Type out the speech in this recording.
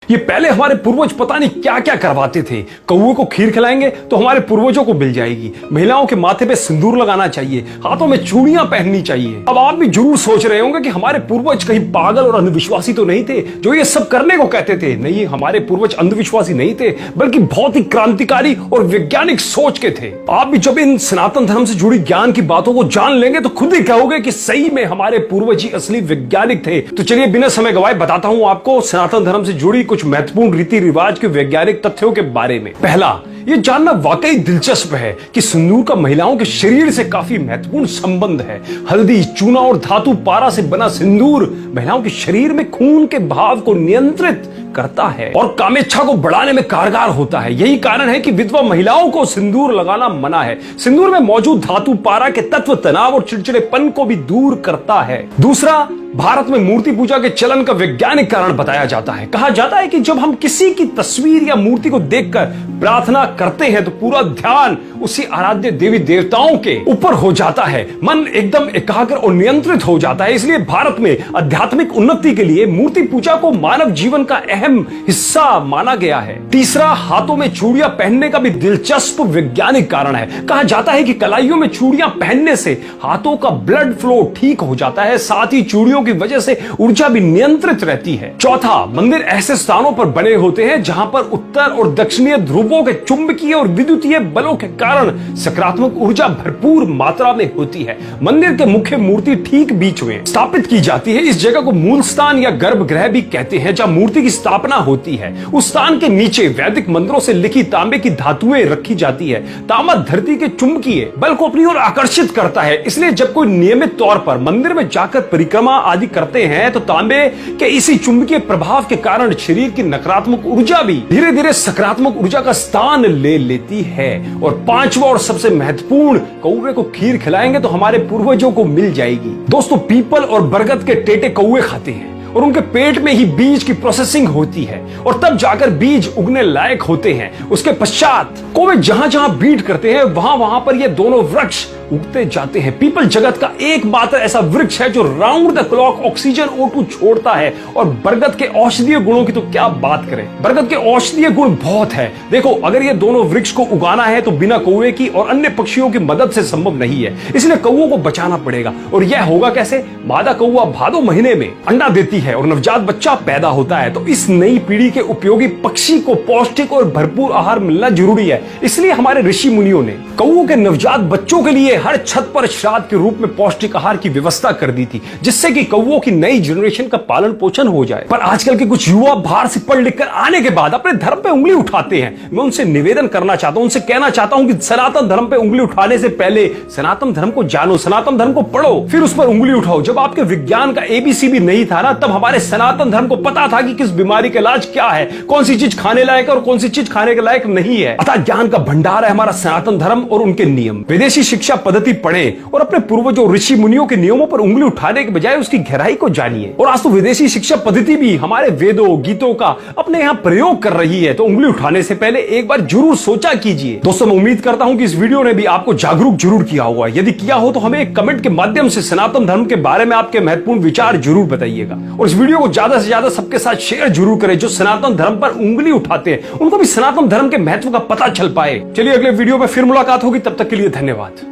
ये पहले हमारे पूर्वज पता नहीं क्या क्या करवाते थे। कौवे को खीर खिलाएंगे तो हमारे पूर्वजों को मिल जाएगी। महिलाओं के माथे पे सिंदूर लगाना चाहिए, हाथों में चूड़ियां पहननी चाहिए। अब आप भी जरूर सोच रहे होंगे कि हमारे पूर्वज कहीं पागल और अंधविश्वासी तो नहीं थे जो ये सब करने को कहते थे। नहीं, हमारे पूर्वज अंधविश्वासी नहीं थे, बल्कि बहुत ही क्रांतिकारी और वैज्ञानिक सोच के थे। आप भी जब इन सनातन धर्म से जुड़ी ज्ञान की बातों को जान लेंगे तो खुद ही कहोगे कि सही में हमारे पूर्वज ही असली वैज्ञानिक थे। तो चलिए बिना समय गवाए बताता हूं आपको सनातन धर्म से जुड़ी कुछ महत्वपूर्ण रीति रिवाज के वैज्ञानिक तथ्यों के बारे में। पहला, ये जानना वाकई दिलचस्प है कि सिंदूर का महिलाओं के शरीर से काफी महत्वपूर्ण संबंध है। हल्दी, चूना और धातु पारा से बना सिंदूर महिलाओं के शरीर में खून के बहाव को नियंत्रित करता है और कामेच्छा को बढ़ाने में कारगर होता है। यही कारण है कि विधवा महिलाओं को सिंदूर लगाना मना है। सिंदूर में मौजूद धातु पारा के तत्व तनाव और चिड़चिड़ेपन को भी दूर करता है। दूसरा, भारत में मूर्ति पूजा के चलन का वैज्ञानिक कारण बताया जाता है। कहा जाता है कि जब हम किसी की तस्वीर या मूर्ति को देखकर प्रार्थना करते हैं तो पूरा ध्यान उसी आराध्य देवी देवताओं के ऊपर हो जाता है। मन एकदम एकाग्र और नियंत्रित हो जाता है। इसलिए भारत में आध्यात्मिक उन्नति के लिए मूर्ति पूजा को मानव जीवन का अहम हिस्सा माना गया है। तीसरा, हाथों में चूड़ियां पहनने का भी दिलचस्प वैज्ञानिक कारण है। कहा जाता है कि कलाइयों में चूड़ियां पहनने से हाथों का ब्लड फ्लो ठीक हो जाता है, साथ ही चूड़ियों की वजह से ऊर्जा भी नियंत्रित रहती है। चौथा, मंदिर ऐसे स्थानों पर बने होते हैं जहां पर उत्तर और दक्षिणीय ध्रुवों के चुंबकीय और विद्युतीय बलों के कारण सकारात्मक ऊर्जा भरपूर मात्रा में होती है। मंदिर के मुख्य मूर्ति ठीक बीच में स्थापित की जाती है। इस जगह को मूल स्थान या गर्भगृह भी कहते हैं जहां मूर्ति की स्थापना होती है। उस स्थान के नीचे वैदिक मंत्रों से लिखी तांबे की धातुएं रखी जाती है। तांबा धरती के चुंबकीय बल को अपनी ओर आकर्षित करता है। इसलिए जब कोई नियमित तौर पर मंदिर में जाकर परिक्रमा आदि करते हैं तो तांबे के इसी चुंबकीय प्रभाव के कारण शरीर की नकारात्मक ऊर्जा भी धीरे धीरे सकारात्मक ऊर्जा का स्थान ले लेती है। और पांचवा और सबसे महत्वपूर्ण, कौवे को खीर खिलाएंगे तो हमारे पूर्वजों को मिल जाएगी। दोस्तों, पीपल और बरगद के टेटे कौवे खाते हैं और उनके पेट में ही बीज की प्रोसेसिंग होती है और तब जाकर बीज उगने लायक होते हैं। उसके पश्चात कौवे जहां जहां बीट करते हैं वहां वहां पर ये दोनों वृक्ष उगते जाते हैं। पीपल जगत का एकमात्र ऐसा वृक्ष है जो round the clock oxygen O2 छोड़ता है। और बरगद के औषधीय गुणों की तो क्या बात करें, बरगद के औषधीय गुण बहुत है। देखो, अगर ये दोनों वृक्ष को उगाना है तो बिना कौवे की और अन्य पक्षियों की मदद से संभव नहीं है। इसलिए कौवों को बचाना पड़ेगा। और यह होगा कैसे? मादा कौवा भादो महीने में अंडा देती है और नवजात बच्चा पैदा होता है। तो इस नई पीढ़ी के उपयोगी पक्षी को पौष्टिक और भरपूर आहार मिलना जरूरी है। इसलिए हमारे ऋषि मुनियों ने कौवों के नवजात बच्चों के लिए हर छत पर श्राद्ध के रूप में पौष्टिक आहार की व्यवस्था कर दी थी, जिससे कि कौवों की नई जनरेशन का पालन पोषण हो जाए। पर आजकल के कुछ युवा बाहर से पढ़ लिख कर आने के बाद अपने धर्म पे उंगली उठाते हैं। मैं उनसे निवेदन करना चाहता हूं, उनसे कहना चाहता हूं कि सनातन धर्म पे उंगली उठाने से पहले सनातन धर्म को जानो, सनातन धर्म को पढ़ो, फिर उस पर उंगली उठाओ। जब आपके विज्ञान का ABC भी नहीं था ना, तब हमारे सनातन धर्म को पता था कि किस बीमारी का इलाज क्या है, कौन सी चीज खाने लायक और कौन सी चीज खाने के लायक नहीं है। अतः ज्ञान का भंडार है हमारा सनातन धर्म और उनके नियम। विदेशी शिक्षा पद्धति पढ़े और अपने पूर्वजों ऋषि मुनियों के नियमों पर उंगली उठाने के बजाय उसकी गहराई को जानिए। और आज तो विदेशी शिक्षा पद्धति भी हमारे वेदों गीतों का अपने यहाँ प्रयोग कर रही है। तो उंगली उठाने से पहले एक बार जरूर सोचा कीजिए। दोस्तों, मैं उम्मीद करता हूं कि इस वीडियो ने भी आपको जागरूक जरूर किया होगा। यदि किया हो तो हमें एक कमेंट के माध्यम से सनातन धर्म के बारे में आपके महत्वपूर्ण विचार जरूर बताइएगा। और इस वीडियो को ज्यादा से ज्यादा सबके साथ शेयर जरूर करें जो सनातन धर्म पर उंगली उठाते हैं, उनको भी सनातन धर्म के महत्व का पता चल पाए। चलिए अगले वीडियो में फिर मुलाकात होगी, तब तक के लिए धन्यवाद।